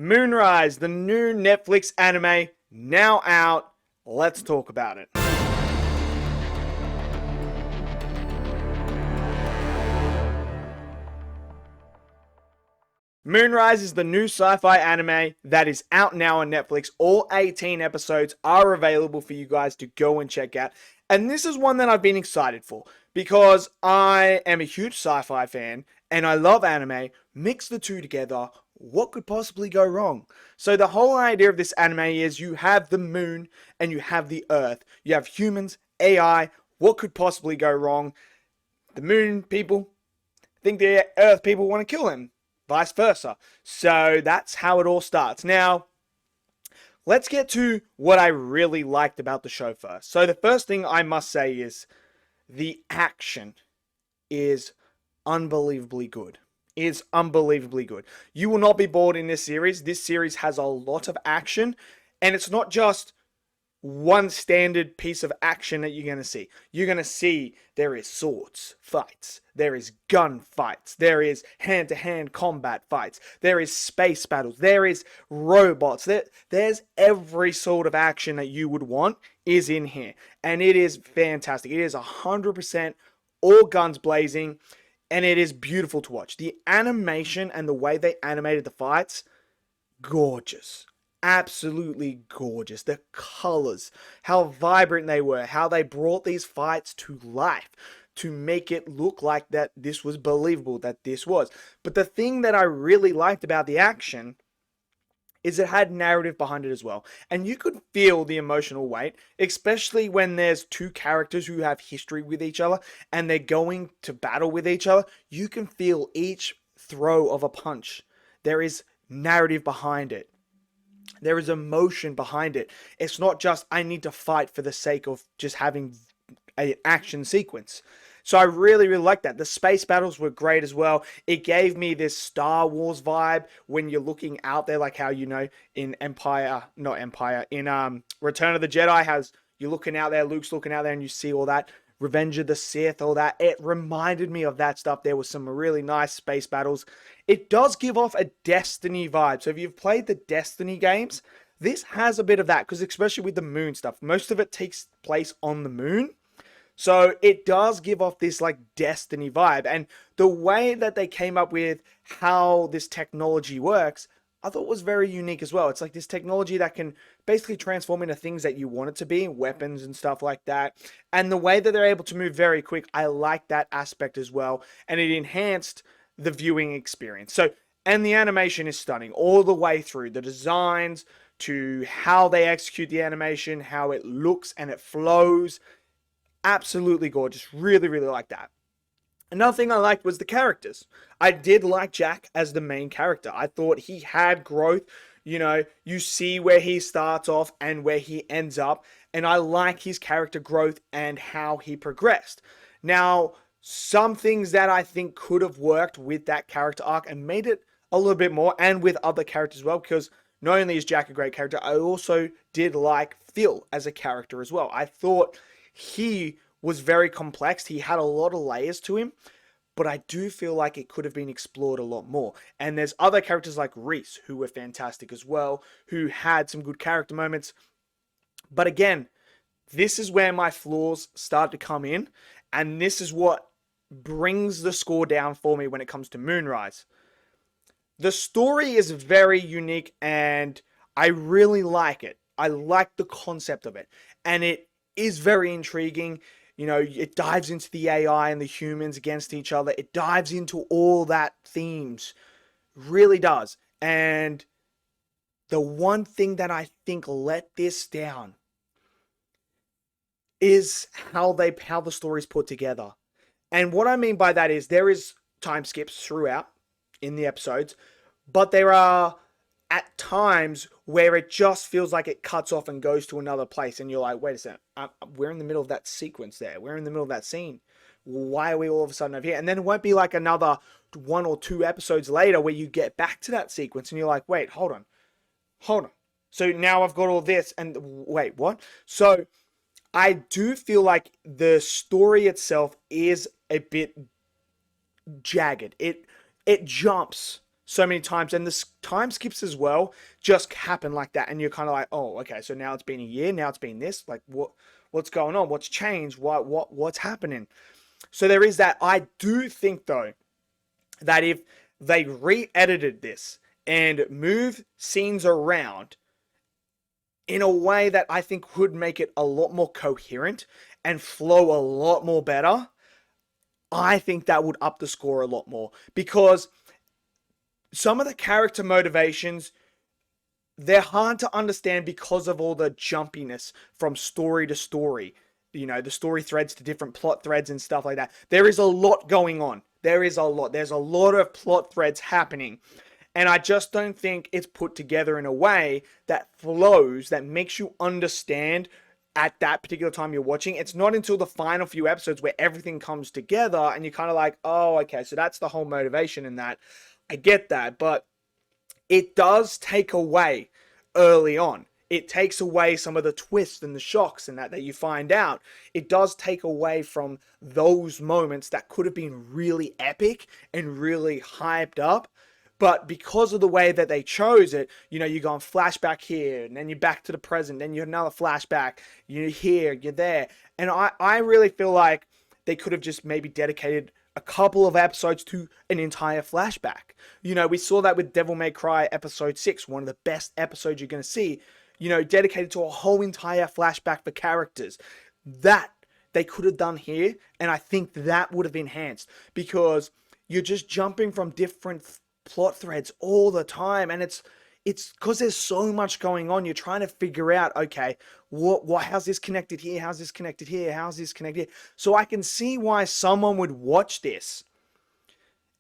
Moonrise, the new Netflix anime, now out. Let's talk about it. Moonrise is the new sci-fi anime that is out now on Netflix. All 18 episodes are available for you guys to go and check out. And this is one that I've been excited for because I am a huge sci-fi fan and I love anime. Mix the two together, what could possibly go wrong? So the whole idea of this anime is you have the moon and you have the earth. You have humans, AI. What could possibly go wrong? The moon people think the earth people want to kill him. Vice versa. So that's how it all starts. Now, let's get to what I really liked about the show first. So the first thing I must say is the action is unbelievably good. Is unbelievably good. You will not be bored in this series. This series has a lot of action, and it's not just one standard piece of action that you're going to see. You're going to see there is swords fights, there is gun fights, there is hand-to-hand combat fights, there is space battles, there is robots, there's every sort of action that you would want is in here. And it is fantastic. It is 100% all guns blazing, and it is beautiful to watch. The animation and the way they animated the fights, gorgeous. Absolutely gorgeous. The colors, how vibrant they were, how they brought these fights to life to make it look like that this was believable, that this was. But the thing that I really liked about the action is it had narrative behind it as well. And you could feel the emotional weight, especially when there's two characters who have history with each other and they're going to battle with each other. You can feel each throw of a punch. There is narrative behind it. There is emotion behind it. It's not just, I need to fight for the sake of just having an action sequence. So I really, really like that. The space battles were great as well. It gave me this Star Wars vibe when you're looking out there, like how, you know, in Return of the Jedi, has you're looking out there, Luke's looking out there, and you see all that. Revenge of the Sith, all that. It reminded me of that stuff. There was some really nice space battles. It does give off a Destiny vibe. So if you've played the Destiny games, this has a bit of that, because especially with the moon stuff, most of it takes place on the moon. So it does give off this like Destiny vibe. And the way that they came up with how this technology works, I thought was very unique as well. It's like this technology that can basically transform into things that you want it to be, weapons and stuff like that. And the way that they're able to move very quick, I like that aspect as well. And it enhanced the viewing experience. So, and the animation is stunning all the way through. The designs to how they execute the animation, how it looks and it flows. Absolutely gorgeous. Really, really like that. Another thing I liked was the characters. I did like Jack as the main character. I thought he had growth. You know, you see where he starts off and where he ends up. And I like his character growth and how he progressed. Now, some things that I think could have worked with that character arc and made it a little bit more, and with other characters as well, because not only is Jack a great character, I also did like Phil as a character as well. I thought he was very complex. He had a lot of layers to him, but I do feel like it could have been explored a lot more. And there's other characters like Reese who were fantastic as well, who had some good character moments. But again, this is where my flaws start to come in, and this is what brings the score down for me when it comes to Moonrise. The story is very unique and I really like it. I like the concept of it, and it is very intriguing. You know, it dives into the AI and the humans against each other. It dives into all that themes. Really does. And the one thing that I think let this down is how the story's put together. And what I mean by that is there is time skips throughout in the episodes, but there are at times where it just feels like it cuts off and goes to another place, and you're like, wait a second, we're in the middle of that sequence there. We're in the middle of that scene. Why are we all of a sudden over here? And then it won't be like another 1 or 2 episodes later where you get back to that sequence and you're like, wait, hold on. So now I've got all this and wait, what? So I do feel like the story itself is a bit jagged. It jumps so many times, and the time skips as well just happen like that, and you're kind of like, oh, okay, so now it's been a year, now it's been this, like what's going on, what's changed, what's happening. So there is that. I do think though that if they re-edited this and move scenes around in a way that I think would make it a lot more coherent and flow a lot more better, I think that would up the score a lot more, because some of the character motivations, they're hard to understand because of all the jumpiness from story to story. You know, the story threads to different plot threads and stuff like that. There is a lot going on. There's a lot of plot threads happening. And I just don't think it's put together in a way that flows, that makes you understand at that particular time you're watching. It's not until the final few episodes where everything comes together and you're kind of like, oh, okay, so that's the whole motivation in that. I get that, but it does take away early on. It takes away some of the twists and the shocks and that you find out. It does take away from those moments that could have been really epic and really hyped up. But because of the way that they chose it, you know, you go on flashback here, and then you're back to the present, then you have another flashback, you're here, you're there. And I really feel like they could have just maybe dedicated a couple of episodes to an entire flashback. You know, we saw that with Devil May Cry episode 6, one of the best episodes you're going to see, you know, dedicated to a whole entire flashback for characters. That they could have done here, and I think that would have enhanced, because you're just jumping from different plot threads all the time, and it's because there's so much going on. You're trying to figure out, okay, what how's this connected here, how's this connected here, how's this connected here? So I can see why someone would watch this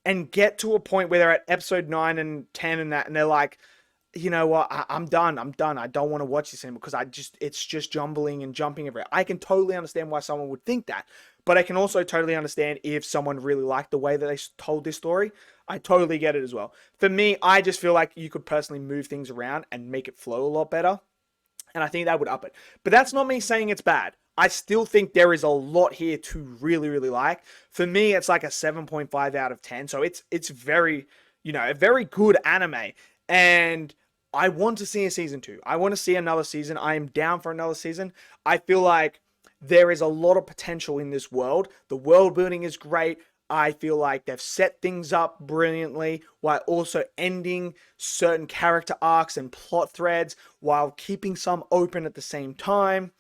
and get to a point where they're at episode 9 and 10 and that, and they're like, you know what, I'm done, I don't want to watch this anymore, because it's just jumbling and jumping everywhere. I can totally understand why someone would think that, but I can also totally understand if someone really liked the way that they told this story. I totally get it as well. For me, I just feel like you could personally move things around and make it flow a lot better, and I think that would up it. But that's not me saying it's bad. I still think there is a lot here to really, really like. For me, it's like a 7.5 out of 10. So it's very, you know, a very good anime. And I want to see a season 2. I want to see another season. I am down for another season. I feel like there is a lot of potential in this world. The world building is great. I feel like they've set things up brilliantly while also ending certain character arcs and plot threads while keeping some open at the same time.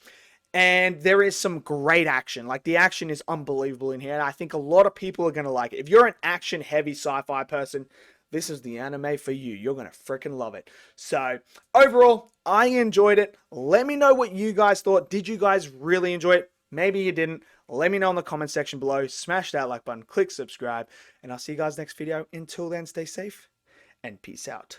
And there is some great action. Like, the action is unbelievable in here, and I think a lot of people are going to like it. If you're an action-heavy sci-fi person, this is the anime for you. You're going to freaking love it. So, overall, I enjoyed it. Let me know what you guys thought. Did you guys really enjoy it? Maybe you didn't. Let me know in the comment section below. Smash that like button, click subscribe, and I'll see you guys next video. Until then, stay safe, and peace out.